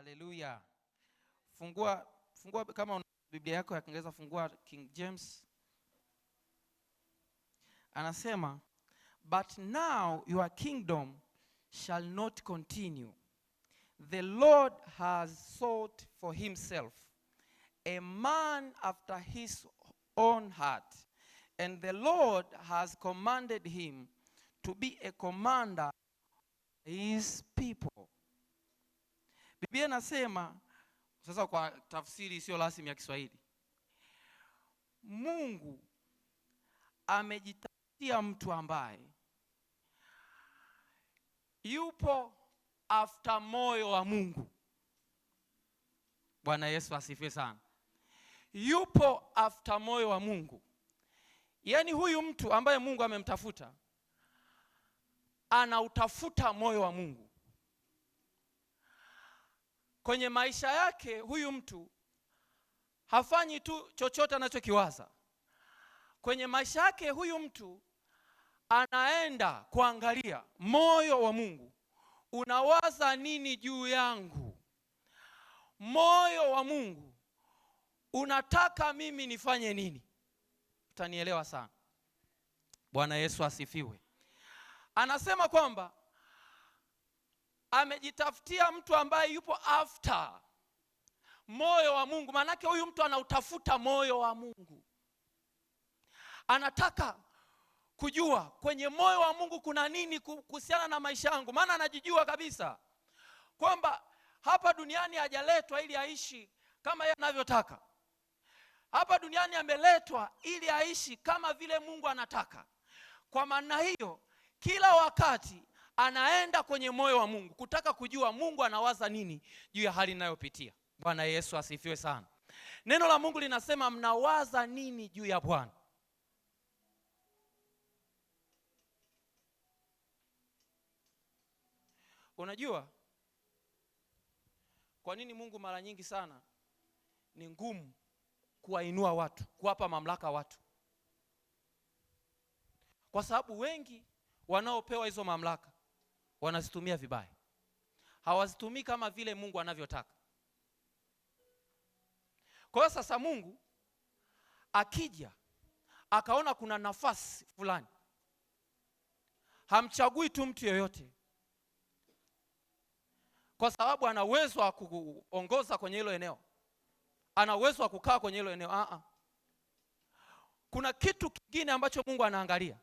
Haleluya. Fungua kama una Biblia yako ya Kiingereza, fungua King James. Anasema, but now your kingdom shall not continue. The Lord has sought for himself a man after his own heart, and the Lord has commanded him to be a commander of his people. Biblia inasema sasa kwa tafsiri sio rasmi ya Kiswahili, Mungu amejitafutia mtu ambaye yupo after moyo wa Mungu. Bwana Yesu asifiwe sana. Yupo after moyo wa Mungu. Yaani huyu mtu ambaye Mungu amemtafuta anautafuta moyo wa Mungu. Kwenye maisha yake huyu mtu hafanyi tu chochote anachokiwaza. Kwenye maisha yake huyu mtu anaenda kuangalia moyo wa Mungu. Unawaza nini juu yangu? Moyo wa Mungu unataka mimi nifanye nini? Utanielewa sana. Bwana Yesu asifiwe. Anasema kwamba amejitafutia mtu ambaye yupo after moyo wa Mungu. Maanake huyu mtu anautafuta moyo wa Mungu. Anataka kujua kwenye moyo wa Mungu kuna nini kuhusiana na maisha yangu. Maana anajijua kabisa kwamba hapa duniani hajaletwa ili aishi kama yeye anavyotaka. Hapa duniani ameletwa ili aishi kama vile Mungu anataka. Kwa maana hiyo kila wakati anaenda kwenye moyo wa Mungu kutaka kujua Mungu anawaza nini juu ya hali ninayopitia. Bwana Yesu asifiwe sana. Neno la Mungu linasema mnawaza nini juu ya Bwana? Unajua kwa nini Mungu mara nyingi sana ni ngumu kuwainua watu, kuwapa mamlaka watu? Kwa sababu wengi wanaopewa hizo mamlaka wanazitumia vibaya. Hawazitumii kama vile Mungu anavyotaka. Kwa hiyo sasa Mungu akija akaona kuna nafasi fulani, hamchagui tu mtu yoyote, kwa sababu ana uwezo wa kuongoza kwenye hilo eneo, ana uwezo wa kukaa kwenye hilo eneo. Kuna kitu kingine ambacho Mungu anaangalia.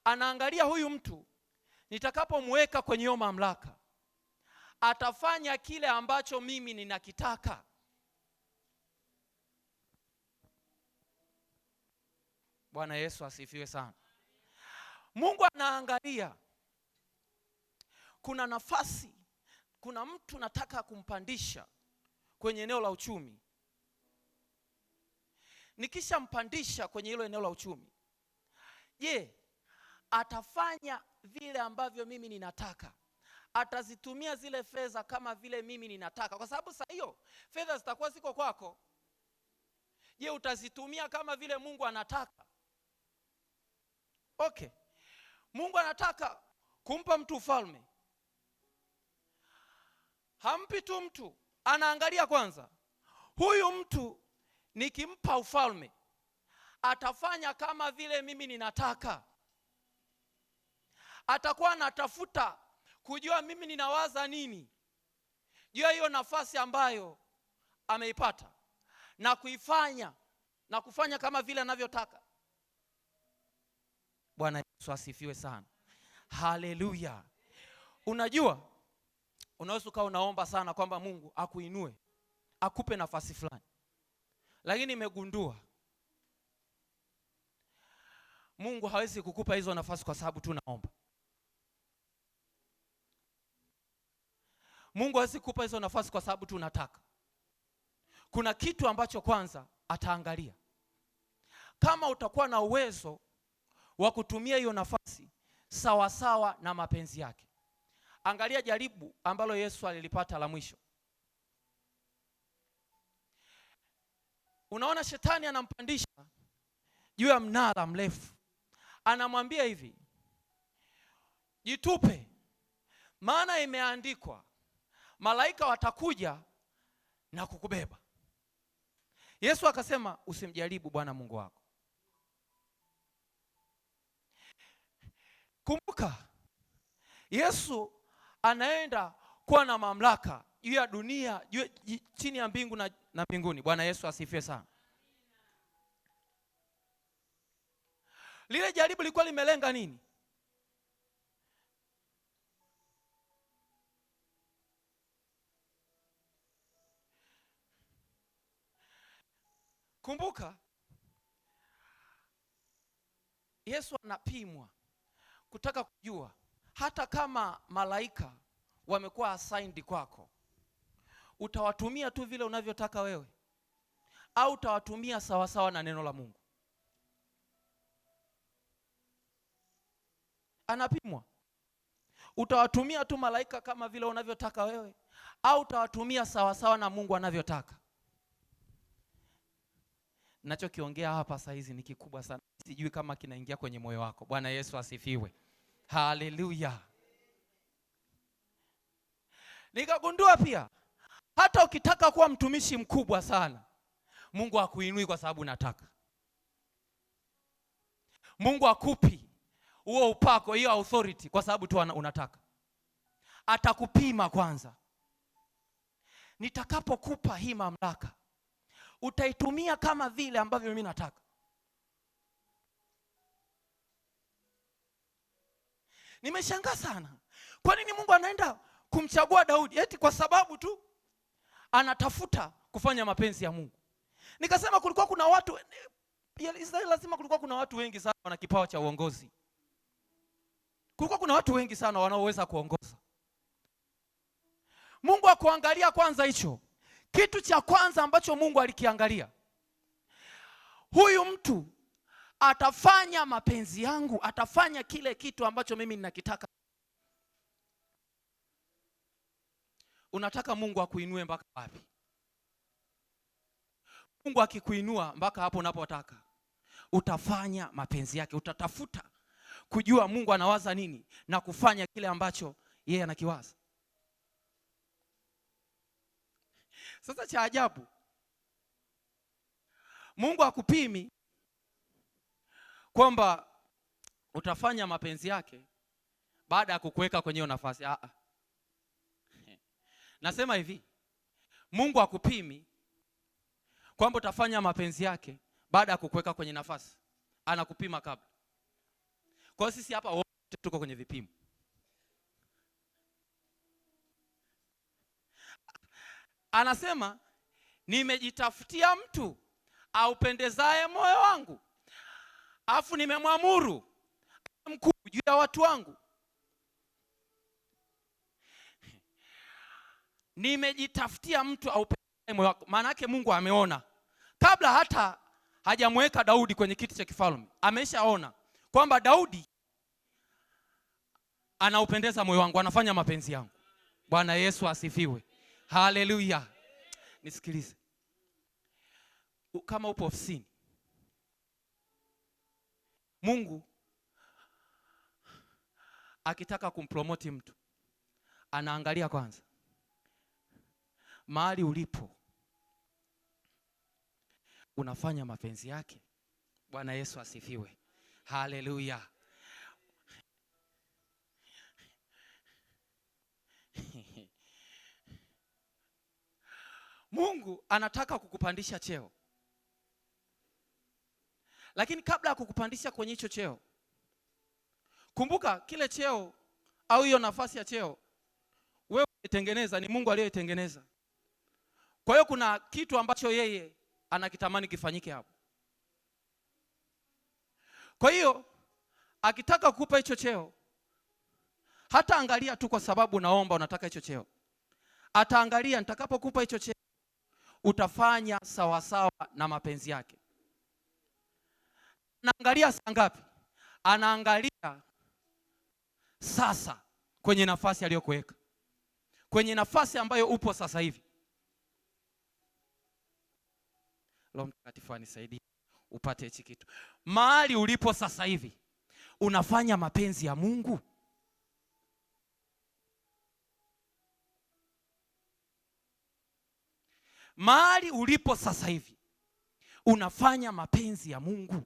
Anaangalia huyu mtu nitakapomweka kwenye hiyo mamlaka atafanya kile ambacho mimi ninakitaka. Bwana Yesu asifiwe sana. Mungu anaangalia kuna nafasi, kuna mtu nataka kumpandisha kwenye eneo la uchumi. Nikishampandisha kwenye hilo eneo la uchumi, je, atafanya vile ambavyo mimi ninataka? Atazitumia zile fedha kama vile mimi ninataka? Kwa sababu sasa hiyo fedha zitakuwa ziko kwako. Je, utazitumia kama vile Mungu anataka? Okay. Mungu anataka kumpa mtu ufalme. Hampi tu mtu, anaangalia kwanza huyu mtu nikimpa ufalme atafanya kama vile mimi ninataka? Atakuwa anatafuta kujua mimi ninawaza nini juu ya hiyo nafasi ambayo ameipata na kuifanya na kufanya kama vile anavyotaka. Bwana Yesu asifiwe sana. Haleluya. Unajua unaweza ukawa unaomba sana kwamba Mungu akuinue, akupe nafasi fulani, lakini nimegundua Mungu hawezi kukupa hizo nafasi kwa sababu tu naomba. Mungu hawezi kukupa hizo nafasi kwa sababu tu nataka. Kuna kitu ambacho kwanza ataangalia. Kama utakuwa na uwezo wa kutumia hiyo nafasi sawa sawa na mapenzi yake. Angalia jaribu ambalo Yesu alilipata la mwisho. Unaona shetani anampandisha juu ya mnara mrefu. Anamwambia hivi, jitupe, maana imeandikwa, malaika watakuja na kukubeba. Yesu akasema usimjaribu Bwana Mungu wako. Kumbuka, Yesu anaenda kuwa na mamlaka juu ya dunia, chini ya mbingu na mbinguni. Bwana Yesu asifiwe sana. Lile jaribu lilikuwa limelenga nini? Kumbuka, Yesu anapimwa kutaka kujua hata kama malaika wamekuwa assigned kwako, utawatumia tu vile unavyotaka wewe au utawatumia sawa sawa na neno la Mungu. Anapimwa, utawatumia tu malaika kama vile unavyotaka wewe au utawatumia sawa sawa na Mungu anavyotaka. Nachokiongea hapa saa hizi ni kikubwa sana. Sijui kama kinaingia kwenye moyo wako. Bwana Yesu asifiwe. Haleluya. Nikagundua pia hata ukitaka kuwa mtumishi mkubwa sana, Mungu hakuinui kwa sababu unataka. Mungu hakupi huo upako, hiyo authority kwa sababu tu unataka. Atakupima kwanza. Nitakapokupa hii mamlaka, utaitumia kama vile ambavyo mimi nataka. Nimeshangaa sana. Kwa nini Mungu anaenda kumchagua Daudi? Eti kwa sababu tu anatafuta kufanya mapenzi ya Mungu. Nikasema kulikuwa kuna watu, Israeli lazima kulikuwa kuna watu wengi sana wana kipawa cha uongozi. Kulikuwa kuna watu wengi sana wanaoweza kuongoza. Mungu akuangalia kwanza hicho. Kitu cha kwanza ambacho Mungu alikiangalia, huyu mtu atafanya mapenzi yangu, atafanya kile kitu ambacho mimi ninakitaka. Unataka Mungu akuinue mpaka wapi? Mungu akikuinua mpaka hapo unapotaka, utafanya mapenzi yake, utatafuta kujua Mungu anawaza nini na kufanya kile ambacho yeye anakiwaza. Sasa cha ajabu, Mungu hakupimi kwamba utafanya mapenzi yake baada ya kukuweka kwenye hiyo nafasi. Nasema hivi, Mungu hakupimi kwamba utafanya mapenzi yake baada ya kukuweka kwenye nafasi. Anakupima kabla. Kwa hiyo sisi hapa wote tuko kwenye vipimo. Anasema nimejitafutia mtu aupendezaye moyo wangu, afu nimemwamuru mkuu juu ya watu wangu. Nimejitafutia mtu aupendezaye moyo wangu. Maana yake Mungu ameona kabla hata hajamweka Daudi kwenye kiti cha kifalme, ameshaona kwamba Daudi anaupendeza moyo wangu, anafanya mapenzi yangu. Bwana Yesu asifiwe. Haleluya. Nisikilize. Kama upo ofisini, Mungu akitaka kumpromoti mtu, anaangalia kwanza mahali ulipo, unafanya mapenzi yake. Bwana Yesu asifiwe. Haleluya. Mungu anataka kukupandisha cheo. Lakini kabla ya kukupandisha kwenye hicho cheo, kumbuka kile cheo au hiyo nafasi ya cheo wewe umetengeneza, ni Mungu aliyetengeneza. Kwa hiyo kuna kitu ambacho yeye anakitamani kifanyike hapo. Kwa hiyo akitaka kukupa hicho cheo, hata angalia tu kwa sababu naomba unataka hicho cheo. Ataangalia nitakapokupa hicho cheo utafanya sawa sawa na mapenzi yake. Anaangalia saa ngapi? Anaangalia sasa kwenye nafasi aliyokuweka, kwenye nafasi ambayo upo sasa hivi. Roho Mtakatifu anisaidie upate hichi kitu. Mahali ulipo sasa hivi, unafanya mapenzi ya Mungu? mahali ulipo sasa hivi unafanya mapenzi ya Mungu?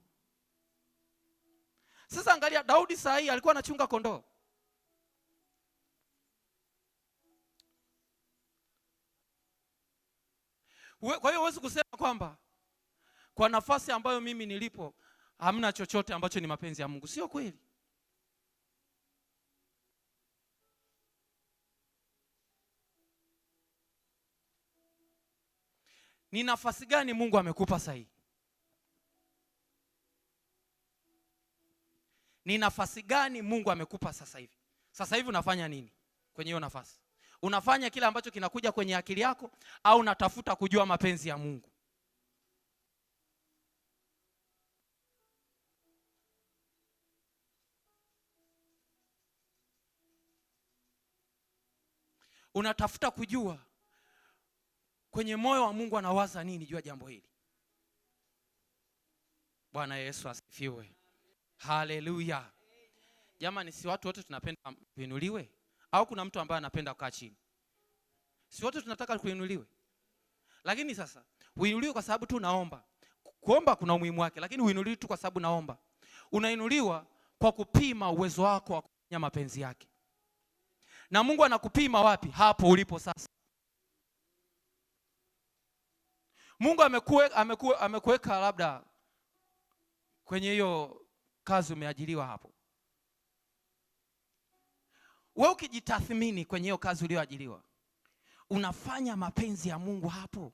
Sasa angalia, Daudi saa hii alikuwa anachunga kondoo. Kwa hiyo huwezi kusema kwamba kwa nafasi ambayo mimi nilipo hamna chochote ambacho ni mapenzi ya Mungu. Sio kweli. Ni nafasi gani Mungu amekupa sasa hivi? Ni nafasi gani Mungu amekupa sasa hivi? Sasa hivi unafanya nini kwenye hiyo nafasi? Unafanya kile ambacho kinakuja kwenye akili yako au unatafuta kujua mapenzi ya Mungu? Unatafuta kujua kwenye moyo wa Mungu anawaza nini juu ya jambo hili. Bwana Yesu asifiwe. Haleluya. Jamani, si watu wote tunapenda kuinuliwe? Au kuna mtu ambaye anapenda kukaa chini? Si wote tunataka kuinuliwe? Lakini sasa uinuliwe kwa sababu tu naomba. Kuomba kuna umuhimu wake, lakini uinuliwe tu kwa sababu naomba. Unainuliwa kwa kupima uwezo wako wa kufanya mapenzi yake. Na Mungu anakupima wapi? Hapo ulipo sasa. Mungu amekuweka labda kwenye hiyo kazi umeajiriwa hapo. Wewe ukijitathmini kwenye hiyo kazi ulioajiriwa, unafanya mapenzi ya Mungu hapo?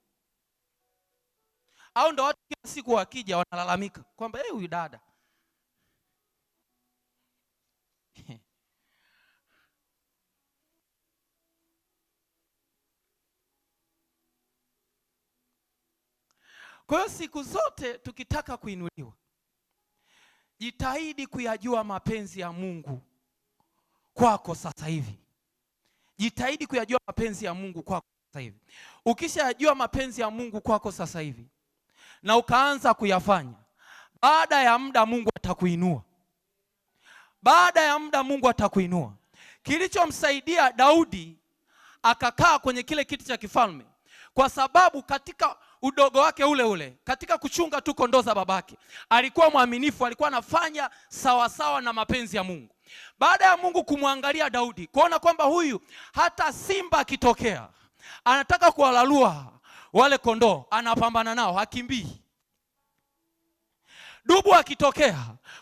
Au ndo watu kila siku wakija wanalalamika kwamba huyu dada Kwa hiyo siku zote tukitaka kuinuliwa, jitahidi kuyajua mapenzi ya Mungu kwako sasa hivi. Jitahidi kuyajua mapenzi ya Mungu kwako sasa hivi. Ukishajua mapenzi ya Mungu kwako sasa hivi na ukaanza kuyafanya, baada ya muda Mungu atakuinua. Baada ya muda Mungu atakuinua. Kilichomsaidia Daudi akakaa kwenye kile kiti cha kifalme, kwa sababu katika udogo wake ule ule, katika kuchunga tu kondoo za babake, alikuwa mwaminifu, alikuwa anafanya sawa sawa na mapenzi ya Mungu. Baada ya Mungu kumwangalia Daudi, kuona kwamba huyu hata simba akitokea anataka kuwalalua wale kondoo, anapambana nao, hakimbii. Dubu akitokea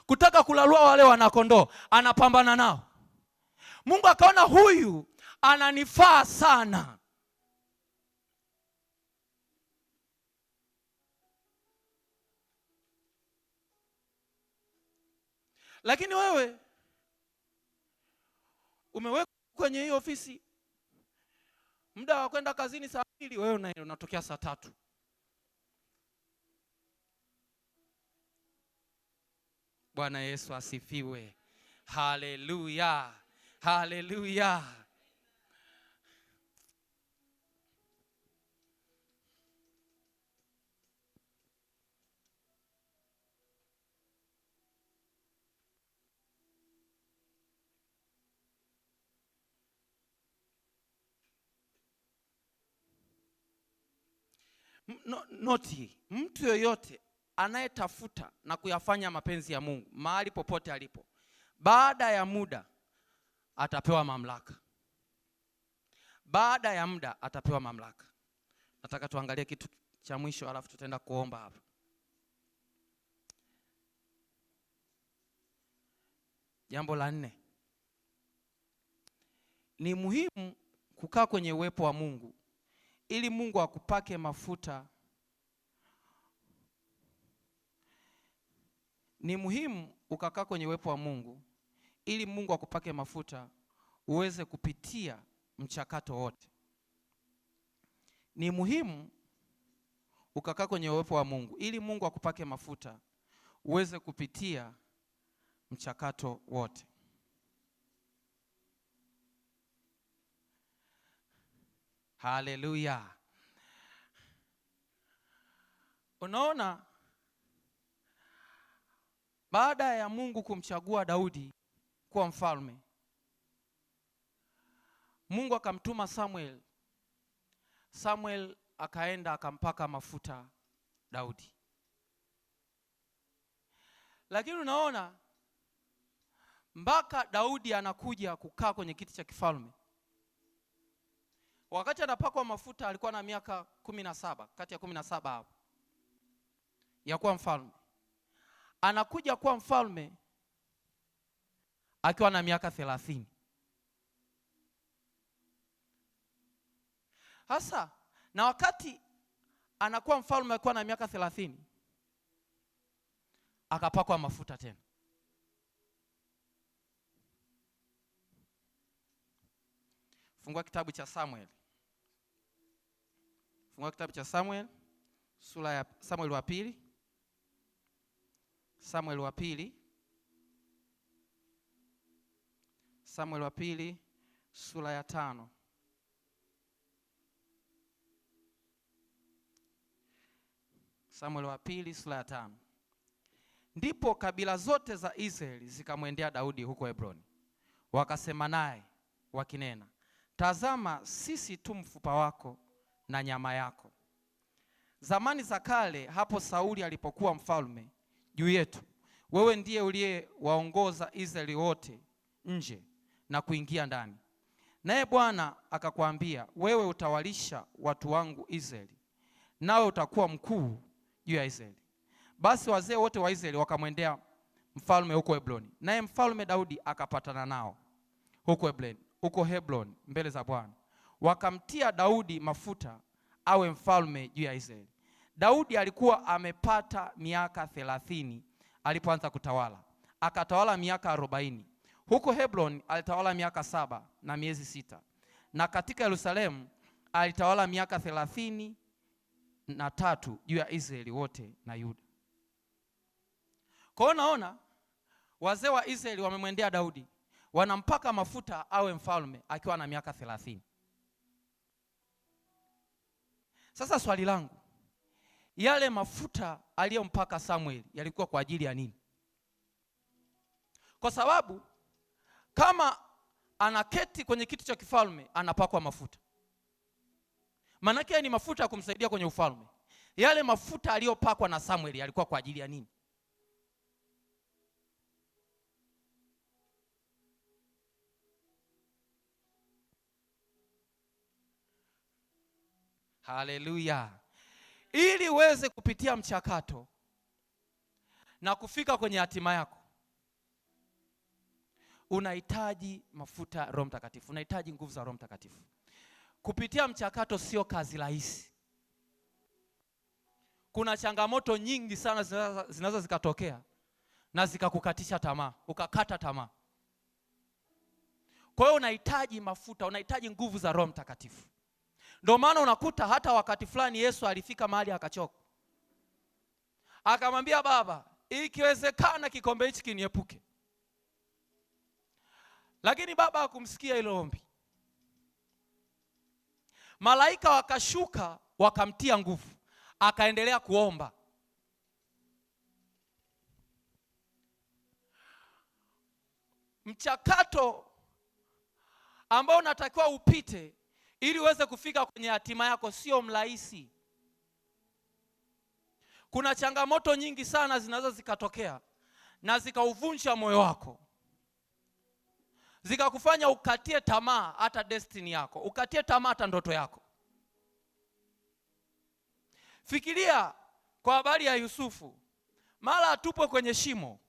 kutaka kulalua wale wanakondoo, anapambana nao. Mungu akaona huyu ananifaa sana. Lakini wewe umewekwa kwenye hiyo ofisi, muda wa kwenda kazini saa 2, wewe unatokea saa 3. Bwana Yesu asifiwe. Haleluya. Haleluya. Noti, mtu yoyote anayetafuta na kuyafanya mapenzi ya Mungu mahali popote alipo, baada ya muda atapewa mamlaka. Baada ya muda atapewa mamlaka. Nataka tuangalie kitu cha mwisho alafu tutaenda kuomba hapa. Jambo la 4. Ni muhimu kukaa kwenye uwepo wa Mungu ili Mungu akupake mafuta. Ni muhimu ukakaa kwenye uwepo wa Mungu ili Mungu akupake mafuta uweze kupitia mchakato wote. Ni muhimu ukakaa kwenye uwepo wa Mungu ili Mungu akupake mafuta uweze kupitia mchakato wote. Haleluya. Unaona, baada ya Mungu kumchagua Daudi kuwa mfalme, Mungu akamtuma Samuel akaenda akampaka mafuta Daudi. Lakini unaona mpaka Daudi anakuja kukaa kwenye kiti cha kifalme, wakati anapakwa mafuta alikuwa na miaka 17, kati ya 17 hapo ya kuwa mfalme. Anakuja kuwa mfalme akiwa na miaka 30. Hasa na wakati anakuwa mfalme akiwa na miaka 30, akapakwa mafuta tena. Fungua kitabu cha Samuel. Fungua kitabu cha Samuel, sura ya Samuel wa pili. Samuel wa pili. Samuel wa pili sura ya 5. Samuel wa pili sura ya 5. Ndipo kabila zote za Israeli zikamwendea Daudi huko Hebroni, wakasema naye wakinena, tazama, sisi tu mfupa wako na nyama yako. Zamani za kale, hapo Sauli alipokuwa mfalme juu yetu, wewe ndiye uliyewaongoza Israeli wote nje na kuingia ndani. Naye Bwana akakwambia, wewe utawalisha watu wangu Israeli, nawe utakuwa mkuu juu ya Israeli. Basi wazee wote wa Israeli wakamwendea mfalme huko Hebroni, naye mfalme Daudi akapatana nao huko Hebroni mbele za Bwana. Wakamtia Daudi mafuta awe mfalme juu ya Israeli. Daudi alikuwa amepata miaka 30 alipoanza kutawala, akatawala miaka 40. Huko Hebron alitawala miaka 7 na miezi 6, na katika Yerusalemu alitawala miaka 33 juu ya Israeli wote na Yuda. Kwa hiyo naona wazee wa Israeli wamemwendea Daudi, wanampaka mafuta awe mfalme akiwa na miaka 30. Sasa swali langu, yale mafuta aliyompaka Samuel yalikuwa kwa ajili ya nini? Kwa sababu kama anaketi kwenye kiti cha kifalme anapakwa mafuta, manake ni mafuta ya kumsaidia kwenye ufalme. Yale mafuta aliyopakwa na Samuel yalikuwa kwa ajili ya nini? Haleluya. Ili uweze kupitia mchakato na kufika kwenye hatima yako, unahitaji mafuta ya Roho Mtakatifu, unahitaji nguvu za Roho Mtakatifu. Kupitia mchakato sio kazi rahisi. Kuna changamoto nyingi sana zinaweza zikatokea na zikakukatisha tamaa, ukakata tamaa. Kwa hiyo unahitaji mafuta, unahitaji nguvu za Roho Mtakatifu. Ndio maana unakuta hata wakati fulani Yesu alifika mahali akachoka, akamwambia Baba, ikiwezekana kikombe hichi kiniepuke. Lakini Baba hakumsikia hilo ombi. Malaika wakashuka wakamtia nguvu, akaendelea kuomba. Mchakato ambao unatakiwa upite ili uweze kufika kwenye hatima yako sio mrahisi. Kuna changamoto nyingi sana zinaweza zikatokea na zikauvunja moyo wako, zikakufanya ukatie tamaa hata destiny yako, ukatie tamaa hata ndoto yako. Fikiria kwa habari ya Yusufu, mara atupwe kwenye shimo,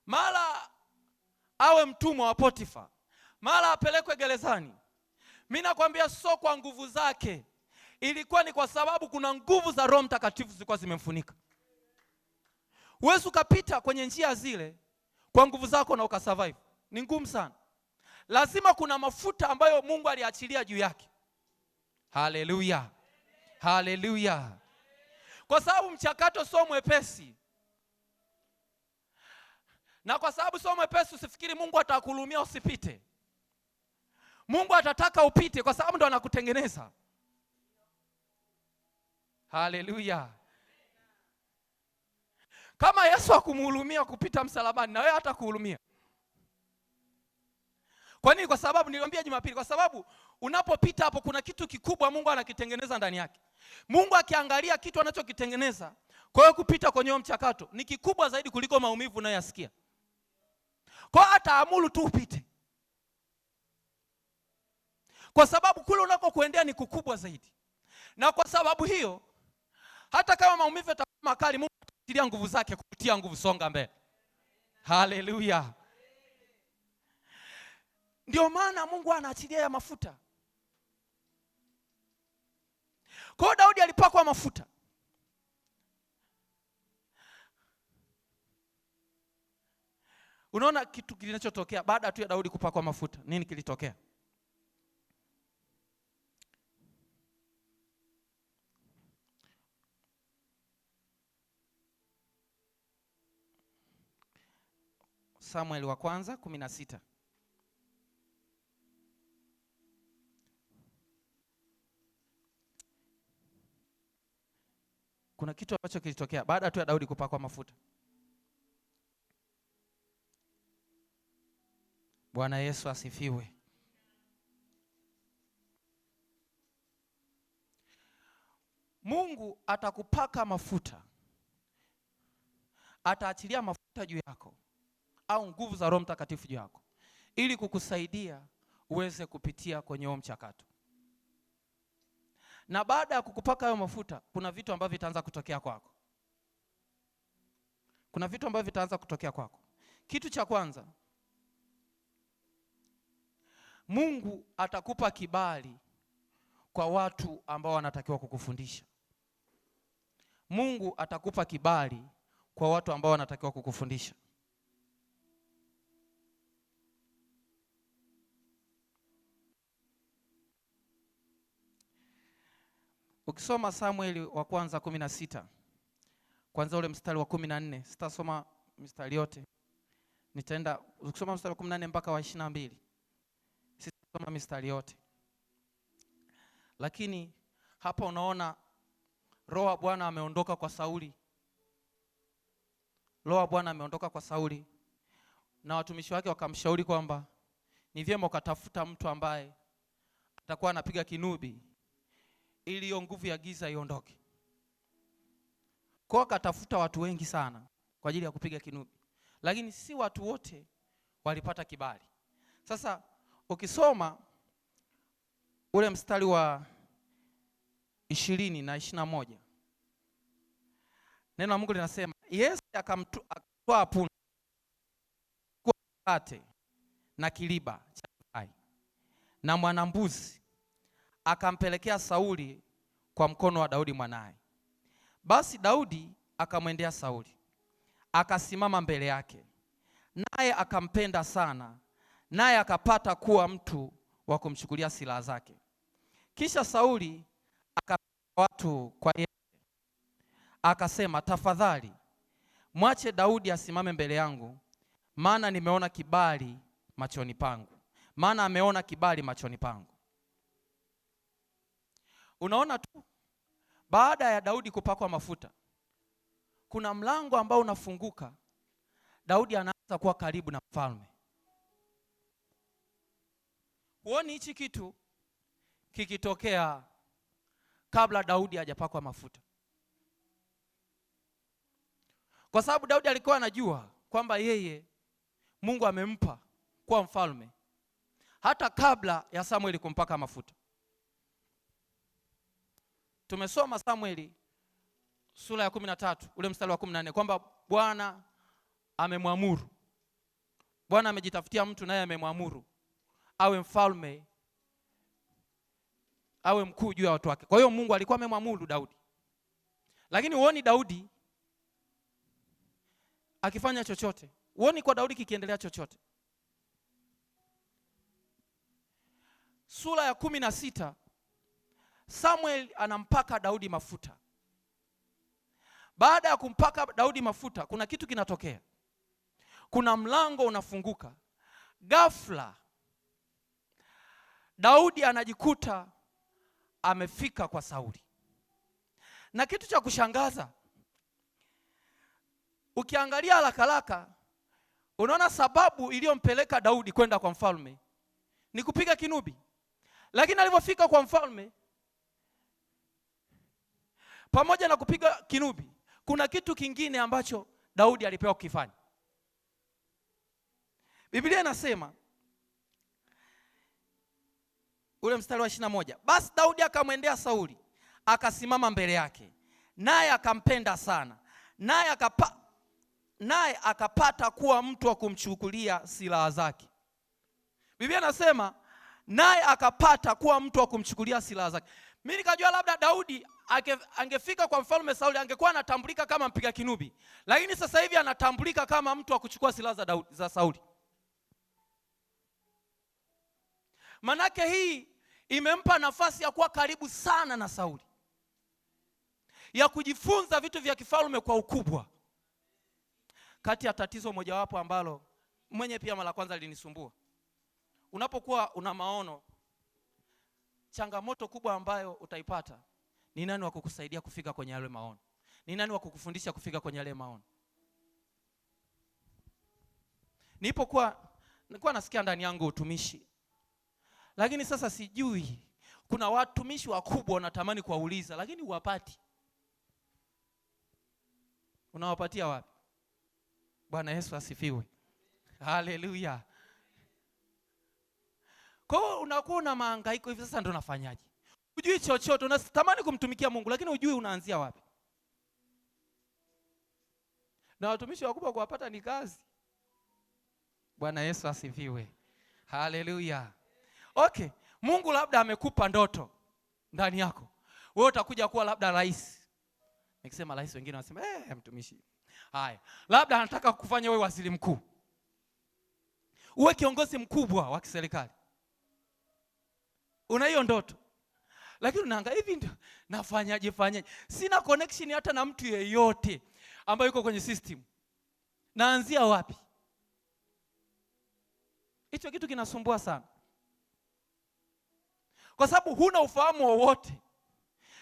mara awe mtumwa wa Potifa, mara apelekwe gerezani. Mimi nakwambia sio kwa nguvu zake, ilikuwa ni kwa sababu kuna nguvu za Roho Mtakatifu zilikuwa zimemfunika. Huwezi ukapita kwenye njia zile kwa nguvu zako na ukasurvive, ni ngumu sana. Lazima kuna mafuta ambayo Mungu aliachilia juu yake. Haleluya, haleluya. Kwa sababu mchakato sio mwepesi, na kwa sababu sio mwepesi, usifikiri Mungu atakuhurumia usipite. Mungu atataka upite kwa sababu ndo anakutengeneza. Haleluya. Kama Yesu akumhurumia kupita msalabani, na wewe hata kuhurumia. Kwa nini? Kwa sababu niliwaambia Jumapili, kwa sababu unapopita hapo kuna kitu kikubwa Mungu anakitengeneza ndani yake. Mungu akiangalia kitu anachokitengeneza, kwa hiyo kupita kwenye huo mchakato ni kikubwa zaidi kuliko maumivu unayoyasikia. Kwa hiyo ataamuru tu upite, kwa sababu kule unakokuendea ni kukubwa zaidi. Na kwa sababu hiyo, hata kama maumivu yatakuwa makali, Mungu atatilia nguvu zake kupitia nguvu, songa mbele. Haleluya. Ndio maana Mungu anaachilia ya mafuta. Kwa hiyo Daudi alipakwa mafuta. Unaona kitu kinachotokea baada tu ya Daudi kupakwa mafuta. Nini kilitokea? Samueli wa kwanza 16. Kuna kitu ambacho kilitokea baada tu ya Daudi kupakwa mafuta. Bwana Yesu asifiwe. Mungu atakupaka mafuta, ataachilia mafuta juu yako au nguvu za Roho Mtakatifu juu yako ili kukusaidia uweze kupitia kwenye huo mchakato. Na baada ya kukupaka hayo mafuta, kuna vitu ambavyo vitaanza kutokea kwako. Kuna vitu ambavyo vitaanza kutokea kwako. Kitu cha kwanza, Mungu atakupa kibali kwa watu ambao wanatakiwa kukufundisha. Mungu atakupa kibali kwa watu ambao wanatakiwa kukufundisha. Ukisoma Samueli wa kwanza 16, kwanza ule mstari wa 14, sitasoma mstari yote. Nitaenda ukisoma mstari wa 14 mpaka wa 22. Sitasoma mstari yote. Lakini hapa unaona Roho wa Bwana ameondoka kwa Sauli. Roho wa Bwana ameondoka kwa Sauli na watumishi wake wakamshauri kwamba ni vyema ukatafuta mtu ambaye atakuwa anapiga kinubi ili hiyo nguvu ya giza iondoke. Kwa akatafuta watu wengi sana kwa ajili ya kupiga kinubi, lakini si watu wote walipata kibali. Sasa ukisoma ule mstari wa 20 na 21, neno la Mungu linasema, Yesu akamtoa punda kwa mkate na kiliba cha divai na mwanambuzi, akampelekea Sauli kwa mkono wa Daudi mwanaye. Basi Daudi akamwendea Sauli, akasimama mbele yake, naye akampenda sana, naye akapata kuwa mtu wa kumchukulia silaha zake. Kisha Sauli akapeleka watu kwa yeye, akasema, tafadhali mwache Daudi asimame mbele yangu, maana nimeona kibali machoni pangu. Maana ameona kibali machoni pangu. Unaona tu, baada ya Daudi kupakwa mafuta, kuna mlango ambao unafunguka. Daudi anaanza kuwa karibu na mfalme. Huoni hichi kitu kikitokea kabla Daudi hajapakwa mafuta? Kwa sababu Daudi alikuwa anajua kwamba yeye Mungu amempa kuwa mfalme hata kabla ya Samueli kumpaka mafuta. Tumesoma Samueli sura ya 13 ule mstari wa 14 kwamba Bwana amemwamuru. Bwana amejitafutia mtu naye amemwamuru awe mfalme, awe mkuu juu ya watu wake. Kwa hiyo Mungu alikuwa amemwamuru Daudi. Lakini huoni Daudi akifanya chochote. Huoni kwa Daudi kikiendelea chochote. Sura ya 16 Samuel anampaka Daudi mafuta. Baada ya kumpaka Daudi mafuta, kuna kitu kinatokea. Kuna mlango unafunguka. Ghafla Daudi anajikuta amefika kwa Sauli. Na kitu cha kushangaza, ukiangalia haraka unaona sababu iliyompeleka Daudi kwenda kwa mfalme ni kupiga kinubi. Lakini alipofika kwa mfalme, pamoja na kupiga kinubi, kuna kitu kingine ambacho Daudi alipewa kukifanya. Biblia inasema ule mstari wa 21, basi Daudi akamwendea Sauli, akasimama mbele yake, naye akampenda sana, naye akapata kuwa mtu wa kumchukulia silaha zake. Biblia inasema naye akapata kuwa mtu wa kumchukulia silaha zake. Mimi nikajua labda Daudi angefika kwa mfalme Sauli angekuwa anatambulika kama mpiga kinubi, lakini sasa hivi anatambulika kama mtu wa kuchukua silaha za Sauli. Manake hii imempa nafasi ya kuwa karibu sana na Sauli, ya kujifunza vitu vya kifalme kwa ukubwa. Kati ya tatizo mojawapo ambalo mwenye pia mara kwanza lilinisumbua, unapokuwa una maono, changamoto kubwa ambayo utaipata ni nani wa kukusaidia kufika kwenye yale maono? Ni nani wa kukufundisha kufika kwenye yale maono? Nilikuwa nasikia ndani yangu utumishi, lakini sasa sijui, kuna watumishi wakubwa unatamani kuwauliza lakini huwapati. Unawapatia wapi? Bwana Yesu asifiwe. Haleluya. Kwa hiyo unakuwa na mahangaiko hivi, sasa ndo unafanyaje? Hujui chochote, unatamani kumtumikia Mungu lakini hujui unaanzia wapi. Na watumishi wakubwa kuwapata ni kazi. Bwana Yesu asifiwe. Haleluya. Okay, Mungu labda amekupa ndoto ndani yako. Wewe utakuja kuwa labda rais. Nikisema rais wengine wanasema mtumishi. Haya, labda anataka kukufanya wewe waziri mkuu, uwe kiongozi mkubwa wa kiserikali. Una hiyo ndoto, lakini unaangalia hivi ndio nafanyaje? Sina connection hata na mtu yeyote ambaye yuko kwenye system. Naanzia wapi? Hicho kitu kinasumbua sana, kwa sababu huna ufahamu wowote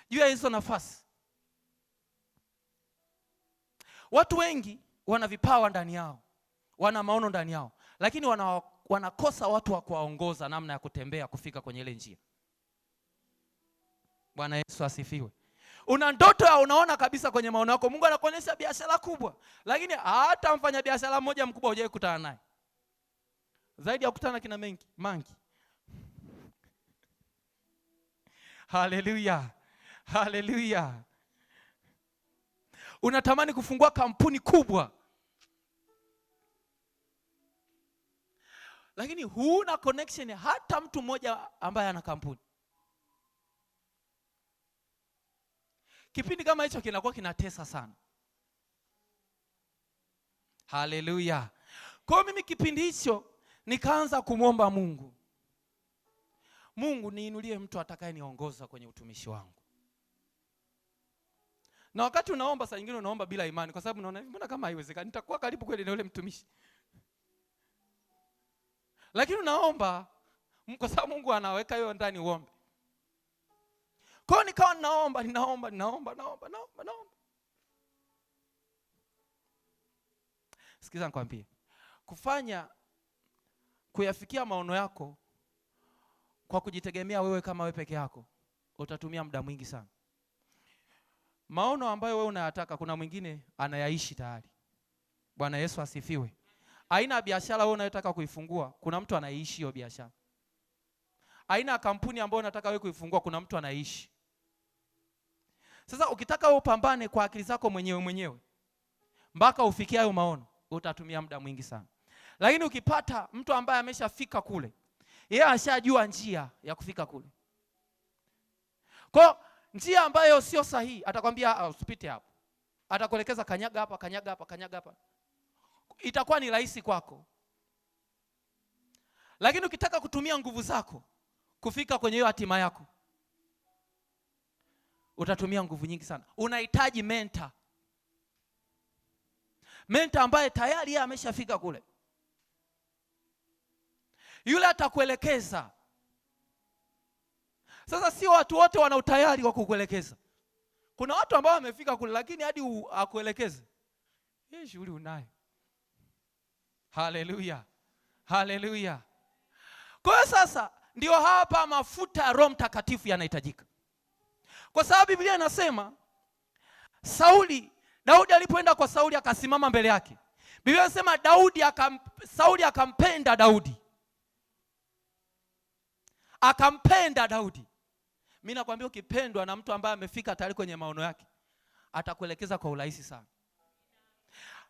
juu ya hizo nafasi. Watu wengi wana vipawa ndani yao, wana maono ndani yao, lakini wanakosa watu wa kuwaongoza namna ya kutembea kufika kwenye ile njia. Bwana Yesu asifiwe. Una ndoto ya unaona kabisa kwenye maono yako Mungu anakuonyesha biashara kubwa, lakini hata mfanya biashara mmoja mkubwa hujawahi kukutana naye. Zaidi ya kukutana kina mangi. Haleluya. Haleluya. Unatamani kufungua kampuni kubwa, lakini huna connection hata mtu mmoja ambaye ana kampuni. Kipindi kama hicho kinakuwa kinatesa sana. Haleluya. Kwa mimi kipindi hicho nikaanza kumwomba Mungu, Mungu niinulie mtu atakayeniongoza kwenye utumishi wangu. Na wakati unaomba, saa nyingine unaomba bila imani, kwa sababu unaona mbona kama haiwezekani, nitakuwa karibu kweli na yule mtumishi. Lakini unaomba kwa sababu Mungu anaweka hiyo ndani uombe. Kwa hiyo nikawa ninaomba. Sikiza nikwambie, kuyafikia maono yako kwa kujitegemea wewe kama wewe peke yako, utatumia muda mwingi sana. Maono ambayo wewe unayataka kuna mwingine anayaishi tayari. Bwana Yesu asifiwe. Aina ya biashara wewe unayotaka kuifungua, kuna mtu anaishi hiyo biashara. Aina ya kampuni ambayo unataka wewe kuifungua, kuna mtu anaishi. Sasa ukitaka wewe upambane kwa akili zako mwenyewe mpaka ufikie hayo maono, utatumia muda mwingi sana. Lakini ukipata mtu ambaye ameshafika kule, yeye ashajua njia ya kufika kule, kwa njia ambayo sio sahihi, atakwambia usipite hapo. Atakuelekeza kanyaga hapa. Itakuwa ni rahisi kwako. Lakini ukitaka kutumia nguvu zako kufika kwenye hiyo hatima yako, utatumia nguvu nyingi sana. Unahitaji mentor ambaye tayari yeye ameshafika kule. Yule atakuelekeza. Sasa sio watu wote wana utayari wa kukuelekeza. Kuna watu ambao wamefika kule lakini hadi akuelekeze, hii shughuli unayo. Haleluya. Haleluya. Kwa hiyo sasa ndio hapa mafuta ya Roho Mtakatifu yanahitajika. Kwa sababu Biblia inasema Daudi alipoenda kwa Sauli akasimama mbele yake. Biblia inasema Sauli akampenda Daudi. Akampenda Daudi. Mimi nakwambia ukipendwa na mtu ambaye amefika tayari kwenye maono yake, atakuelekeza kwa urahisi sana.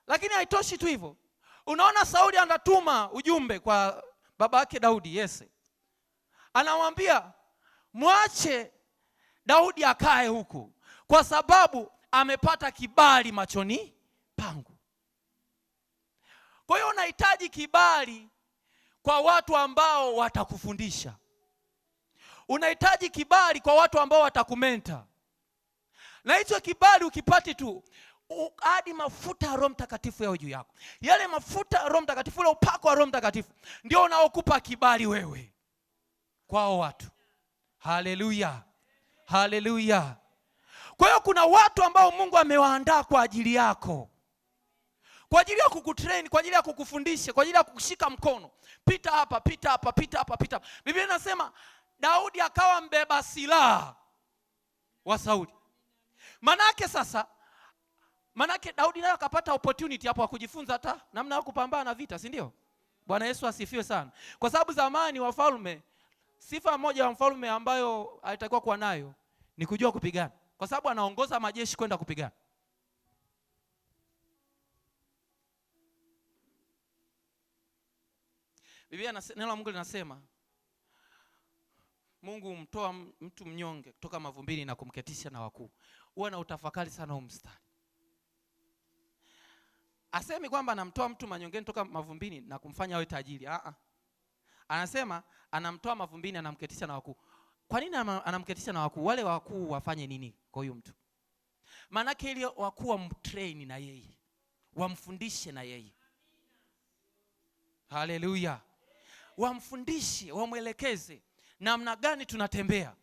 Lakini haitoshi tu hivyo. Unaona Sauli anatuma ujumbe kwa baba yake Daudi, Yese. Anamwambia mwache Daudi akae huku kwa sababu amepata kibali machoni pangu. Kwa hiyo unahitaji kibali kwa watu ambao watakufundisha. Unahitaji kibali kwa watu ambao watakumenta. Na hicho kibali ukipati tu hadi mafuta ya Roho Mtakatifu yao juu yako. Yale mafuta ya Roho Mtakatifu, ule upako wa Roho Mtakatifu ndio unaokupa kibali wewe kwao watu. Haleluya. Haleluya. Kwa hiyo kuna watu ambao Mungu amewaandaa kwa ajili yako. Kwa ajili ya kukutrain, kwa ajili ya kukufundisha, kwa ajili ya kukushika mkono. Pita hapa, pita hapa, pita hapa, pita hapa. Biblia inasema Daudi akawa mbeba silaha wa Sauli. Manake Daudi naye akapata opportunity hapo ya kujifunza hata namna ya kupambana na vita, si ndio? Bwana Yesu asifiwe sana. Kwa sababu zamani wafalme, sifa moja ya mfalme ambayo alitakiwa kuwa nayo ni kujua kupigana. Kwa sababu anaongoza majeshi kwenda kupigana. Biblia neno la Mungu linasema Mungu humtoa mtu mnyonge kutoka mavumbini na kumketisha na wakuu. Uwe na utafakari sana huu mstari. Asemi kwamba anamtoa mtu manyongeni kutoka mavumbini na kumfanya awe tajiri. Anasema anamtoa mavumbini anamketisha na wakuu. Kwa nini anamketisha na wakuu? Wale wakuu wafanye nini kwa huyo mtu? Maanake ile wakuu wamtrain na yeye, wamfundishe na yeye. Haleluya. Wamfundishe, wamwelekeze namna gani tunatembea.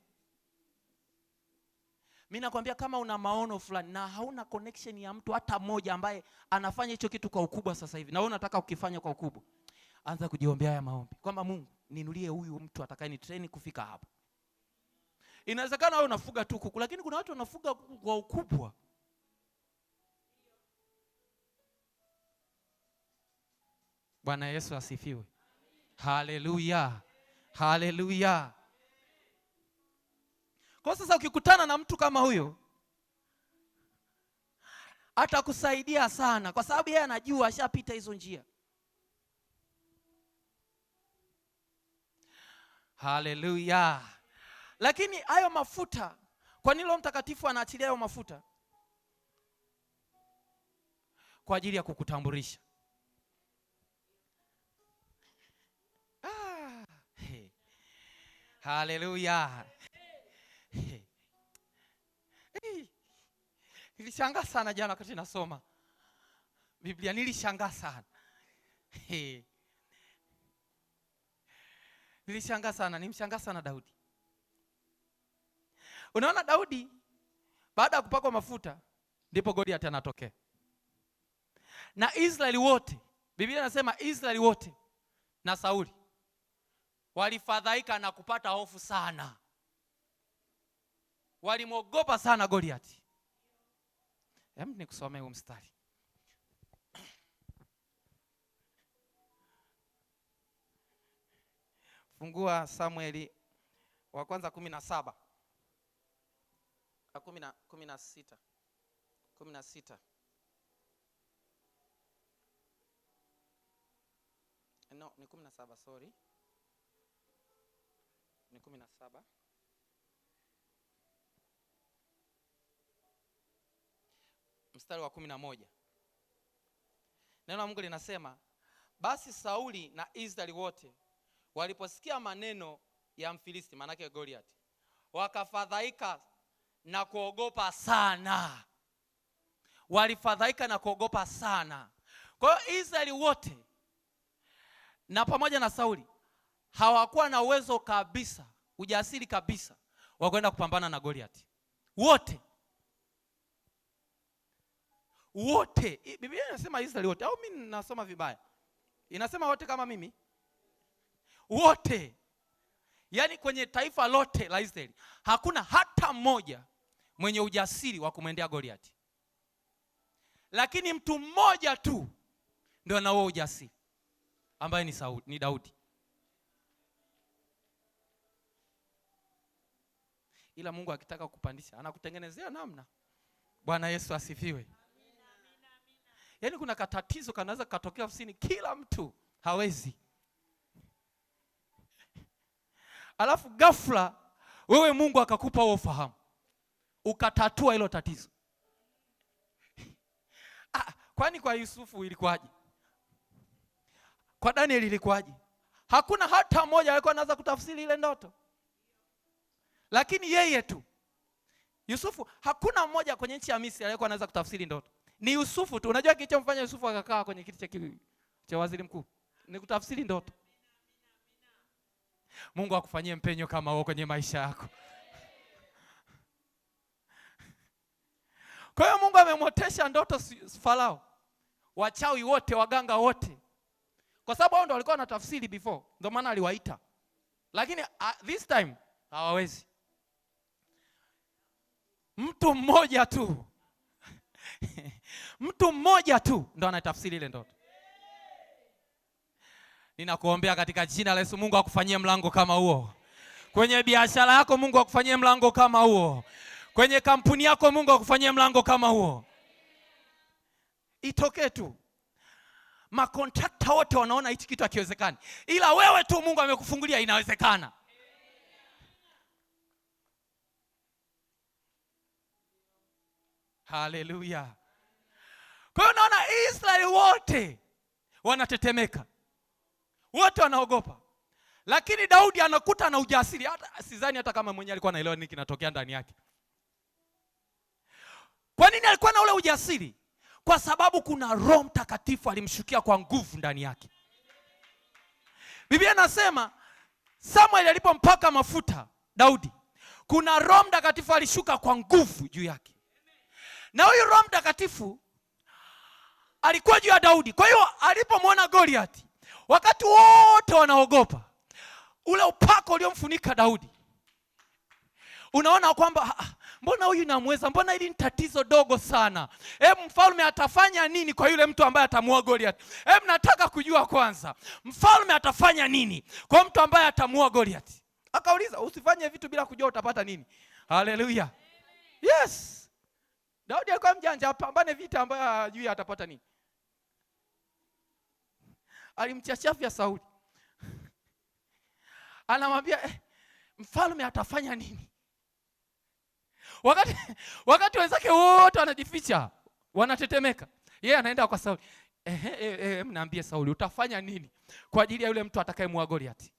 Mimi nakwambia kama una maono fulani na hauna connection ya mtu hata mmoja ambaye anafanya hicho kitu kwa ukubwa sasa hivi, na wewe unataka ukifanya kwa ukubwa, anza kujiombea haya maombi kwamba Mungu ninulie huyu mtu atakaye train kufika hapa. Inawezekana wewe unafuga tu kuku, lakini kuna watu wanafuga kwa ukubwa. Bwana Yesu asifiwe. Haleluya. Haleluya. Kwa sasa ukikutana na mtu kama huyo, atakusaidia sana kwa sababu yeye anajua ashapita hizo njia. Haleluya. Lakini hayo mafuta, kwa nini Roho Mtakatifu anaachilia hayo mafuta? Kwa ajili ya kukutambulisha. Haleluya. Nilishangaa sana jana wakati nasoma Biblia, nilishangaa sana. Nimshangaa sana Daudi. Unaona Daudi baada ya kupakwa mafuta ndipo Goliath anatokea. Na Israeli wote, Biblia inasema Israeli wote na Sauli walifadhaika na kupata hofu sana. Walimwogopa sana Goliath. Nikusomee huu mstari. Fungua Samueli wa kwanza 17. 16. No, ni 17, sorry. Ni 17. Mstari wa 11. Neno la Mungu linasema, basi Sauli na Israeli wote waliposikia maneno ya Mfilisti, manake Goliath, wakafadhaika na kuogopa sana. Walifadhaika na kuogopa sana. Kwa hiyo Israeli wote na pamoja na Sauli hawakuwa na uwezo kabisa, ujasiri kabisa wa kwenda kupambana na Goliath. Wote. Biblia inasema Israeli wote, au mimi nasoma vibaya? Inasema wote kama mimi? Wote. Yaani kwenye taifa lote la Israeli hakuna hata mmoja mwenye ujasiri wa kumwendea Goliathi. Lakini mtu mmoja tu ndio anao ujasiri, ambaye ni Daudi. Ila Mungu akitaka kupandisha anakutengenezea namna. Bwana Yesu asifiwe. Yaani kuna katatizo kanaweza katokea ofisini, kila mtu hawezi. Alafu ghafla wewe Mungu akakupa huo ufahamu, ukatatua hilo tatizo. Kwani kwa Yusufu ilikuwaje? Kwa Daniel ilikuwaje? Hakuna hata mmoja alikuwa anaweza kutafsiri ile ndoto. Lakini yeye tu Yusufu, hakuna mmoja kwenye nchi ya Misri aliyekuwa anaweza kutafsiri ndoto. Ni Yusufu tu. Unajua kilichomfanya Yusufu akakaa kwenye kiti cha waziri mkuu? Ni kutafsiri ndoto. Mungu akufanyie mpenyo kama huo kwenye maisha yako. Kwa hiyo Mungu amemwotesha ndoto Farao, wachawi wote, waganga wote, kwa sababu hao ndio walikuwa wanatafsiri before, ndio maana aliwaita. Lakini this time hawawezi. Mtu mmoja tu mtu mmoja tu ndio anatafsiri ile ndoto. Ninakuombea katika jina la Yesu, Mungu akufanyie mlango kama huo. Kwenye biashara yako Mungu akufanyie mlango kama huo. Kwenye kampuni yako Mungu akufanyie mlango kama huo. Itokee tu. Makontrakta wote wanaona hichi kitu hakiwezekani, ila wewe tu Mungu amekufungulia inawezekana. Haleluya. Kwa hiyo naona Israeli wote wanatetemeka, wote wanaogopa. Lakini Daudi anakuta na ujasiri, hata sidhani hata kama mwenyewe alikuwa anaelewa nini kinatokea ndani yake. Kwa nini alikuwa na ule ujasiri? Kwa sababu kuna Roho Mtakatifu alimshukia kwa nguvu ndani yake. Biblia inasema Samuel alipompaka mafuta Daudi, kuna Roho Mtakatifu alishuka kwa nguvu juu yake. Na huyu Roho Mtakatifu alikuwa juu ya Daudi. Kwa hiyo alipomwona Goliathi, wakati wote wanaogopa, ule upako uliomfunika Daudi, unaona kwamba mbona huyu namweza, mbona hili ni tatizo dogo sana. Mfalme atafanya nini kwa yule mtu ambaye atamuua Goliathi? Nataka kujua kwanza, mfalme atafanya nini kwa mtu ambaye atamuua Goliathi? Akauliza, usifanye vitu bila kujua utapata nini. Haleluya. Yes. Daudi alikuwa mjanja, apambane vita ambayo hajui atapata nini. Alimchachafia Sauli. Anamwambia mfalme atafanya nini? Wakati wenzake wote wanajificha, wanatetemeka, yeye anaenda kwa Sauli. Mnaambie Sauli utafanya nini kwa ajili ya yule mtu atakayemua Goliathi?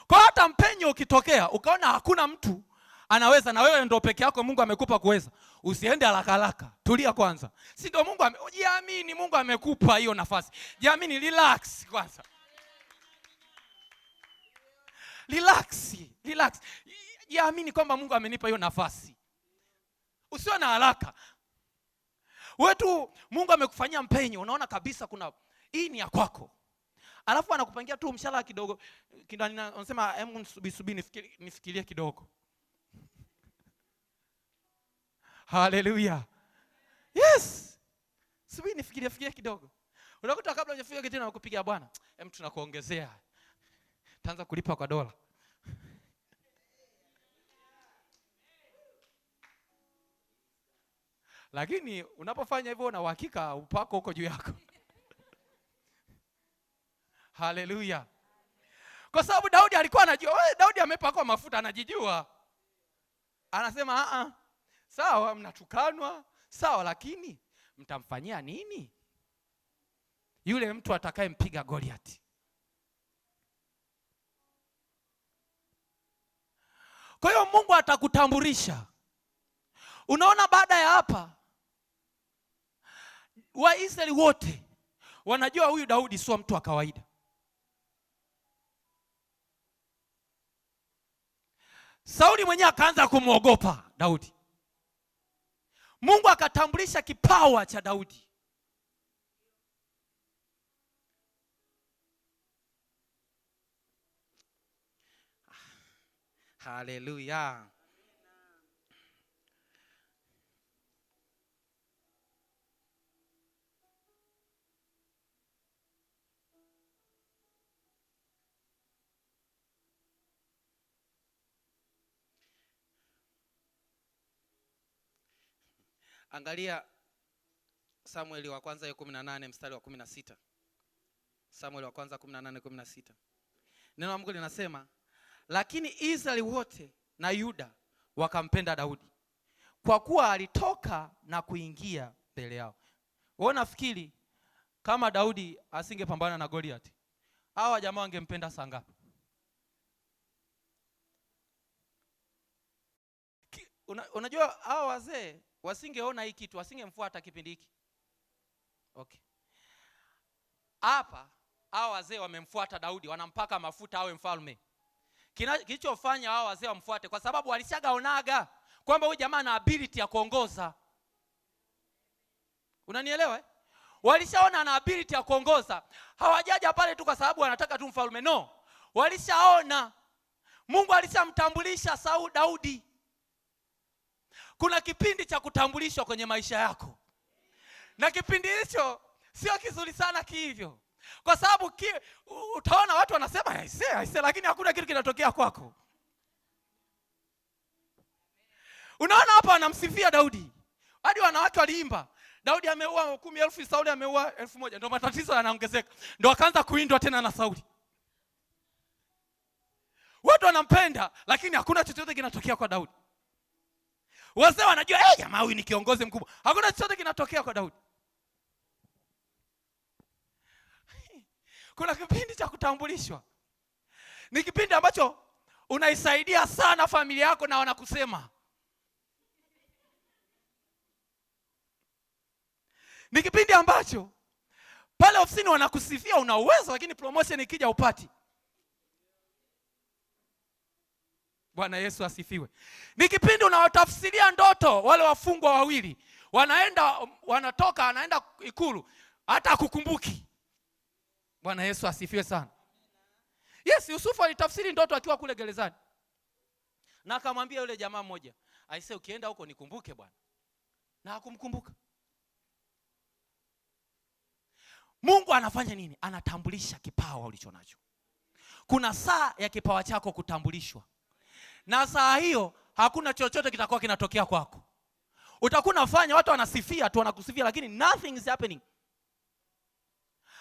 Kwa hata mpenyo ukitokea ukaona hakuna mtu anaweza na wewe ndio peke yako Mungu amekupa kuweza, usiende haraka haraka, tulia kwanza. Si ndio Mungu jiamini, Mungu amekupa hiyo nafasi. Jiamini, relax kwanza. Relax. Jiamini kwamba Mungu amenipa hiyo nafasi. Usiwe na haraka. Wewe tu Mungu amekufanyia mpenyo, unaona kabisa kuna hii ni ya kwako. Alafu anakupangia tu mshahara kidogo. Unasema subiri nifikirie kidogo. Haleluya. Yes. Subiri nifikirie kidogo. Unakuta kabla hujafika kitu na kukupigia Bwana, tunakuongezea. Taanza kulipa kwa dola. Lakini unapofanya hivyo na uhakika upako uko juu yako. Haleluya. Kwa sababu Daudi alikuwa anajua, Daudi amepakwa mafuta, anajijua. Anasema sawa mnatukanwa, sawa, lakini mtamfanyia nini yule mtu atakayempiga Goliathi? Kwa hiyo Mungu atakutambulisha. Unaona, baada ya hapa Waisraeli wote wanajua huyu Daudi sio mtu wa kawaida. Sauli mwenyewe akaanza kumwogopa Daudi. Mungu akatambulisha kipawa cha Daudi. Haleluya. Angalia Samueli wa kwanza 18 mstari wa 16. Samueli wa kwanza 18:16. Neno la Mungu linasema, lakini Israeli wote na Yuda wakampenda Daudi, kwa kuwa alitoka na kuingia mbele yao. Wewe unafikiri kama Daudi asingepambana na Goliath, hawa jamaa wangempenda saa ngapi? Unajua hawa wazee wasingeona hii kitu, wasingemfuata kipindi hiki. Okay. Hapa hawa wazee wamemfuata Daudi, wanampaka mafuta awe mfalme. Kilichofanya hawa wazee wamfuate kwa sababu walishagaonaga kwamba huyu jamaa ana ability ya kuongoza. Unanielewa eh? Walishaona ana ability ya kuongoza. Hawajaja pale tu kwa sababu wanataka tu mfalme, no. Walishaona Mungu alishamtambulisha Daudi. Kuna kipindi cha kutambulishwa kwenye maisha yako. Na kipindi hicho sio kizuri sana kihivyo. Kwa sababu utaona watu wanasema aise, lakini hakuna kitu kinatokea kwako. Unaona hapa wanamsifia Daudi. Hadi wanawake waliimba, Daudi ameua 10,000, Sauli ameua 1,000. Ndio matatizo yanaongezeka. Ndio akaanza kuindwa tena na Sauli. Watu wanampenda lakini hakuna chochote kinatokea kwa Daudi. Wazee wanajua jamaa huyu ni kiongozi mkubwa. Hakuna chochote kinatokea kwa Daudi. Kuna kipindi cha kutambulishwa. Ni kipindi ambacho unaisaidia sana familia yako na wanakusema. Ni kipindi ambacho pale ofisini wanakusifia una uwezo, lakini promotion ikija upati. Bwana Yesu asifiwe. Ni kipindi unawatafsiria ndoto wale wafungwa wawili. Wanatoka anaenda ikulu, hata kukumbuki. Bwana Yesu asifiwe sana. Yes, Yusufu alitafsiri ndoto akiwa kule gerezani. Na akamwambia yule jamaa mmoja, aisee, ukienda huko nikumbuke bwana. Na hakumkumbuka. Mungu anafanya nini? Anatambulisha kipawa ulichonacho. Kuna saa ya kipawa chako kutambulishwa. Na saa hiyo hakuna chochote kitakuwa kinatokea kwako. Utakuwa unafanya watu wanasifia tu, wanakusifia, lakini nothing is happening.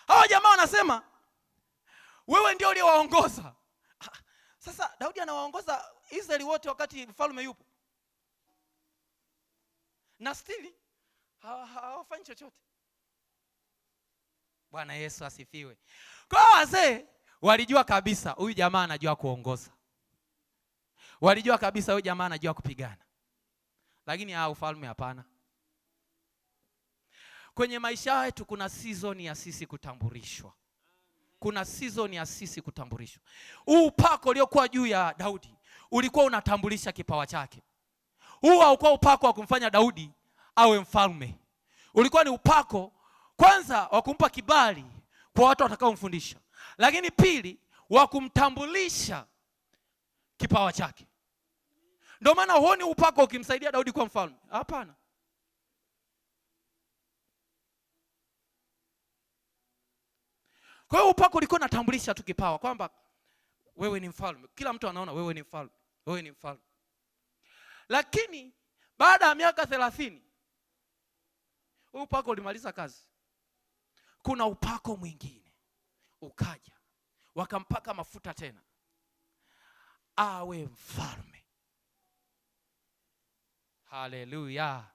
Hawa jamaa wanasema wewe ndio uliyewaongoza. Sasa Daudi anawaongoza Israeli wote wakati mfalme yupo. Na still hawafanyi chochote. Bwana Yesu asifiwe. Kwa wazee walijua kabisa huyu jamaa anajua kuongoza. Walijua kabisa huyu jamaa anajua kupigana. Lakini ufalme hapana. Kwenye maisha yetu kuna season ya sisi kutambulishwa. Kuna season ya sisi kutambulishwa. Huu upako uliokuwa juu ya Daudi ulikuwa unatambulisha kipawa chake. Huu haukuwa upako wa kumfanya Daudi awe mfalme. Ulikuwa ni upako kwanza wa kumpa kibali kwa watu watakaomfundisha. Lakini pili, wa kumtambulisha kipawa chake. Ndio maana huoni upako ukimsaidia Daudi kuwa mfalme. Hapana. Kwa hiyo upako ulikuwa unatambulisha tu kipawa kwamba wewe ni mfalme. Kila mtu anaona wewe ni mfalme. Wewe ni mfalme. Lakini baada ya miaka 30 upako ulimaliza kazi. Kuna upako mwingine ukaja, wakampaka mafuta tena awe mfalme. Haleluya.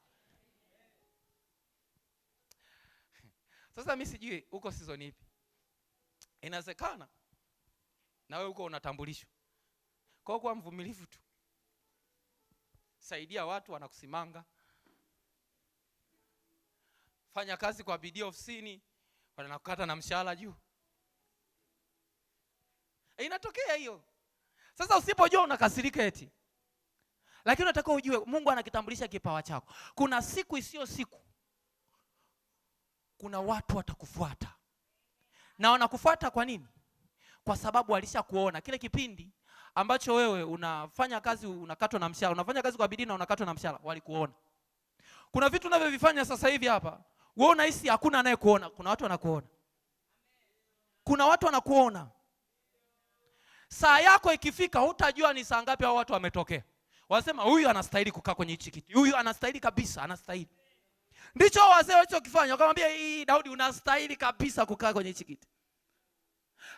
Sasa mimi sijui uko season ipi. Inawezekana na wewe uko unatambulishwa. Kwa kuwa mvumilivu tu. Saidia watu wanakusimanga. Fanya kazi kwa bidii ofisini, wanakukata na mshahara juu. Inatokea hiyo. Sasa usipojua unakasirika eti. Lakini unataka ujue Mungu anakitambulisha kipawa chako. Kuna siku isiyo siku. Kuna watu watakufuata. Na wanakufuata kwa nini? Kwa sababu walishakuona. Kile kipindi ambacho wewe unafanya kazi unakatwa na mshahara, unafanya kazi kwa bidii na unakatwa na mshahara, walikuona. Kuna vitu unavyovifanya sasa hivi hapa, wewe unahisi hakuna anayekuona, kuna watu wanakuona. Kuna watu wanakuona. Saa yako ikifika hutajua ni saa ngapi hao watu wametokea. Wanasema huyu anastahili kukaa kwenye hichi kiti. Huyu anastahili kabisa, anastahili. Ndicho wazee walichokifanya, wakamwambia hii Daudi unastahili kabisa kukaa kwenye hichi kiti.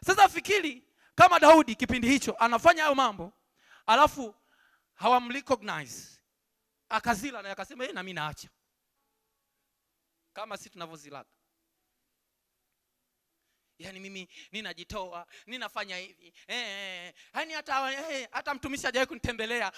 Sasa fikiri kama Daudi kipindi hicho anafanya hayo mambo, alafu hawamrecognize. Akazila na akasema na mimi naacha. Kama sisi tunavyozilaga. Yaani mimi ninajitoa, ninafanya hivi. Yaani hata mtumishi hajawahi kunitembelea.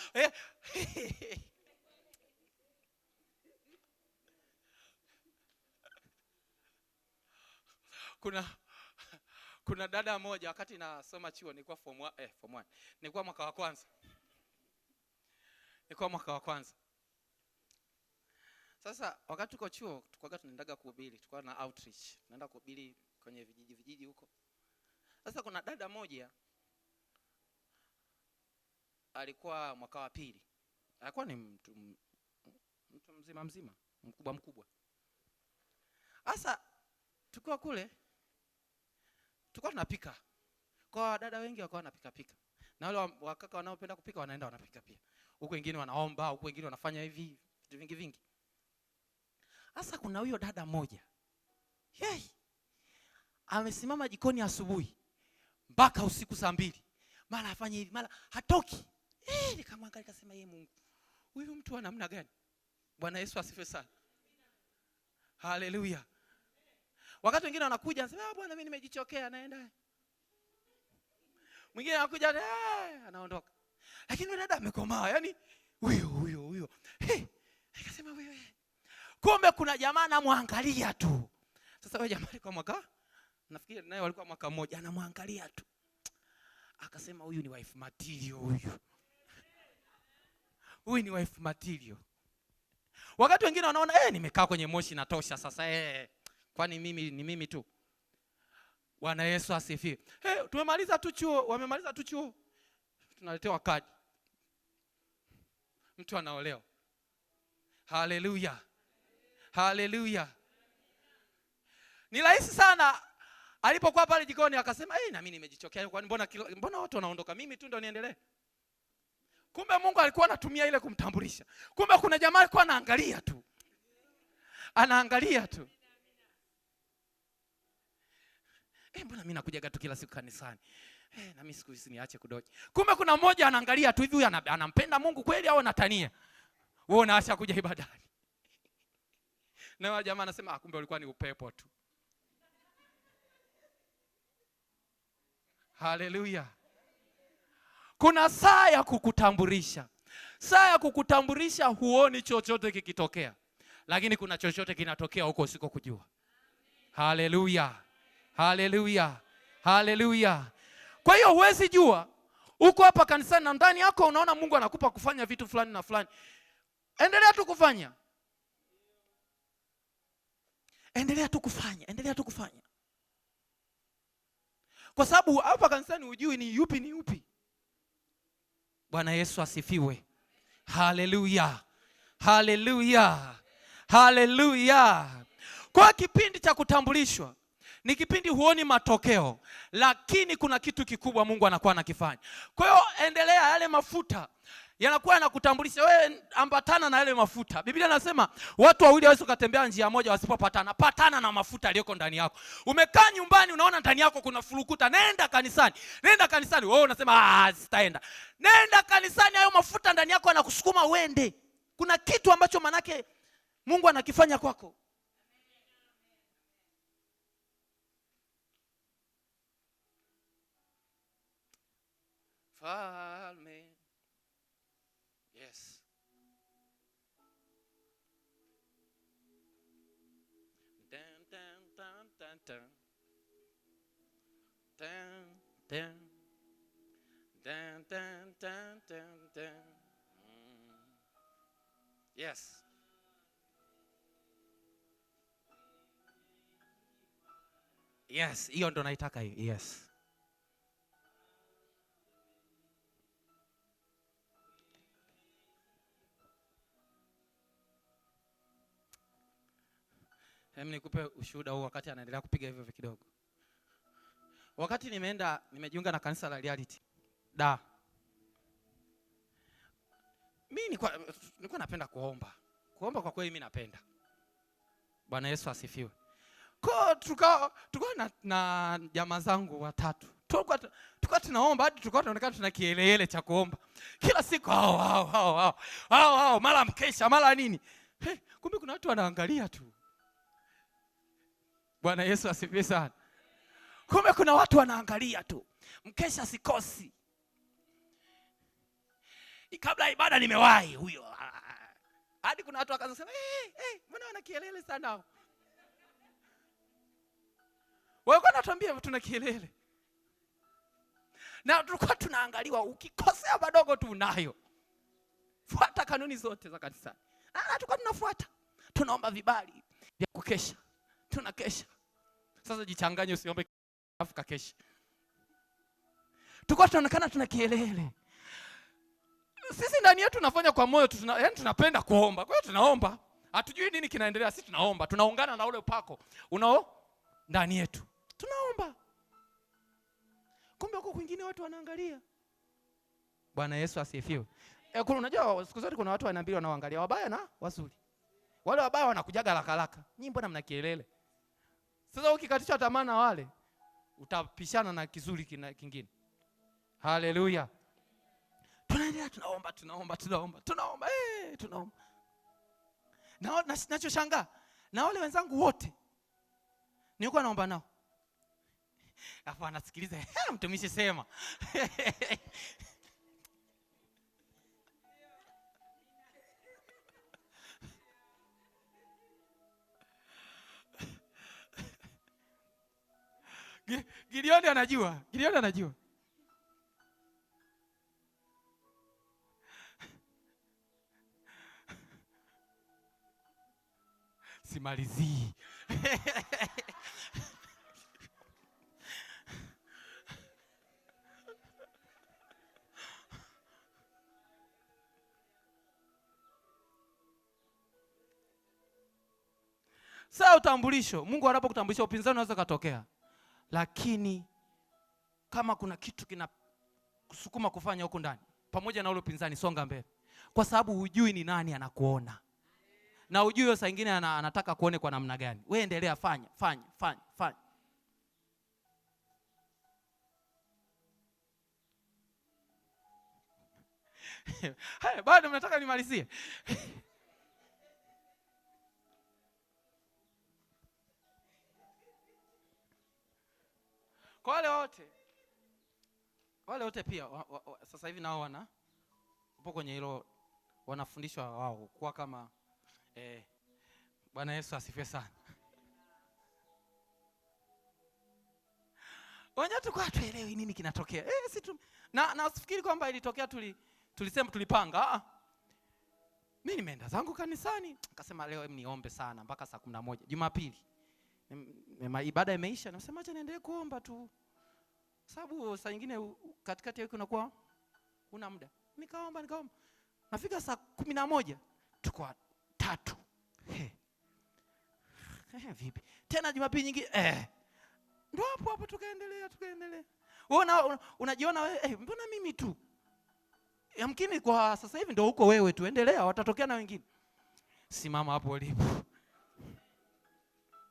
Kuna dada moja wakati nasoma chuo, nilikuwa form 1. Nilikuwa mwaka wa kwanza. Sasa wakati tuko chuo tulikuwa tunaendaga kuhubiri, tulikuwa na outreach. Tunaenda kuhubiri kwenye vijiji huko. Sasa kuna dada moja alikuwa mwaka wa pili. Alikuwa ni mtu mzima, mkubwa. Sasa tulikuwa kule, tulikuwa tunapika. Kwa dada wengi wakawa wanapika. Na wale wakaka wanaopenda kupika wanaenda wanapika pia. Huko wengine wanaomba, huko wengine wanafanya hivi, vitu vingi. Sasa kuna huyo dada moja. Amesimama jikoni asubuhi mpaka usiku saa 2. Mara afanye hivi, mara hatoki. Nikamwangalia nikasema Mungu, huyu mtu ana namna gani? Bwana Yesu asifiwe sana. Haleluya. Wakati wengine wanakuja anasema bwana mimi nimejichokea naenda. Mwingine anakuja anaondoka. Lakini yule dada amekomaa, yani huyo. Nikasema wewe. Kumbe kuna jamaa anamwangalia tu. Sasa yule jamaa alikuwa mwaka, nafikiri naye walikuwa mwaka mmoja, anamwangalia tu. Akasema huyu ni wife material huyu. Huyu ni wife material. Wakati wengine wanaona nimekaa kwenye moshi natosha sasa kwani mimi tu. Bwana Yesu asifiwe. Tumemaliza tu chuo, wamemaliza tu chuo. Tunaletewa kadi. Mtu anaolewa. Haleluya. Haleluya. Ni rahisi sana alipokuwa pale jikoni akasema na mimi nimejichokea, kwani mbona watu wanaondoka, mimi tu ndo niendelee. Kumbe Mungu alikuwa anatumia ile kumtambulisha. Kumbe kuna jamaa alikuwa anaangalia tu. Anaangalia tu. Mbona mimi nakuja tu kila siku kanisani? Na mimi siku hizi niache kudoji. Kumbe kuna mmoja anaangalia tu hivi, huyu anampenda Mungu kweli au anatania? Wewe unaacha kuja ibadani. Na wale jamaa anasema kumbe ulikuwa ni upepo tu. Haleluya. Kuna saa ya kukutambulisha. Saa ya kukutambulisha huoni chochote kikitokea. Lakini kuna chochote kinatokea huko usiko kujua. Haleluya. Haleluya. Haleluya. Kwa hiyo huwezi jua uko hapa kanisani na ndani yako unaona Mungu anakupa kufanya vitu fulani na fulani. Endelea tu kufanya. Endelea tu kufanya. Kwa sababu hapa kanisani hujui ni yupi. Bwana Yesu asifiwe. Haleluya. Haleluya. Haleluya. Kwa kipindi cha kutambulishwa ni kipindi huoni matokeo, lakini kuna kitu kikubwa Mungu anakuwa anakifanya. Kwa hiyo endelea, yale mafuta yanakuwa yanakutambulisha wewe, ambatana na yale mafuta. Biblia inasema watu wawili hawezi kutembea njia moja wasipopatana. Patana na mafuta yaliyoko ndani yako. Umekaa nyumbani unaona ndani yako kuna furukuta, nenda kanisani. Wewe unasema sitaenda. Nenda kanisani, hayo mafuta ndani yako yanakusukuma uende. Kuna kitu ambacho manake Mungu anakifanya kwako. Falme. Yes. Yes. Yes, hiyo ndo naitaka hiyo. Yes. Nikupe ushuhuda huu wakati anaendelea kupiga hivyo kidogo. Wakati nimejiunga na kanisa la Reality. Mimi nilikuwa napenda kuomba. Kuomba kwa kweli mimi napenda. Bwana Yesu asifiwe. Tulikuwa na jamaa zangu watatu. Tulikuwa tunaomba hadi tulikuwa tunaonekana tuna kielele cha kuomba. Kila siku hao mara mkesha mara nini. Kumbe kuna watu wanaangalia tu. Bwana Yesu asifiwe sana. Kumbe kuna watu wanaangalia tu. Mkesha sikosi. Kabla ibada nimewahi huyo. Hadi kuna watu wakaanza kusema, mbona wana kielele sana hao? Wao wanatuambia tuna kielele. Na tulikuwa tunaangaliwa, ukikosea madogo tu unayo. Fuata kanuni zote za kanisa. Tulikuwa tunafuata. Tunaomba vibali vya kukesha. Tunakesha. Sasa jichanganye usiombe afu kakesha. Tulikuwa tunaonekana tuna kielele. Sisi ndani yetu tunafanya kwa moyo, yaani tunapenda kuomba. Kwa hiyo tunaomba. Hatujui nini kinaendelea, sisi tunaomba. Tunaungana na ule upako unao ndani yetu. Tunaomba. Kumbe huko kwingine watu wanaangalia. Bwana Yesu asifiwe. Kuna unajua siku zote kuna watu wanaambiwa wanaangalia wabaya na wazuri. Wale wabaya wanakujaga haraka. Nyinyi mbona mna kielele? Sasa ukikatisha tamaa na wale utapishana na kizuri kingine. Haleluya. Tunaendelea tunaomba. Na ninachoshangaa na wale wenzangu wote nilikuwa naomba nao. Alafu anasikiliza, mtumishi sema. Gideon anajua. Simalizi. Sasa utambulisho, Mungu anapokutambulisha upinzani unaweza katokea. Lakini kama kuna kitu kinakusukuma kufanya huko ndani, pamoja na ule upinzani, songa mbele. Kwa sababu hujui ni nani anakuona. Na hujui saa nyingine anataka kuone kwa namna gani. Wewe endelea, fanya. Haya, bado mnataka nimalizie? Kwa wale wote pia sasa hivi nao upo kwenye hilo, wanafundishwa wao kuwa kama Bwana Yesu asifiwe sana. Wenyewe kwa tuelewi nini kinatokea. Na usifikiri kwamba ilitokea tulisema tulipanga. Mimi nimeenda zangu kanisani, nikasema leo niombe sana mpaka saa 11 Jumapili. Ibada imeisha, nasema acha niendelee kuomba tu. Sababu saa nyingine katikati ya wiki unakuwa una muda. Nikaomba. Nafika saa 11 tuko 3. Vipi? Tena Jumapili nyingine ndio hapo tukaendelea. Wewe unajiona wewe mbona mimi tu? Yamkini kwa sasa hivi ndio huko wewe tu, endelea, watatokea na wengine. Simama hapo ulipo.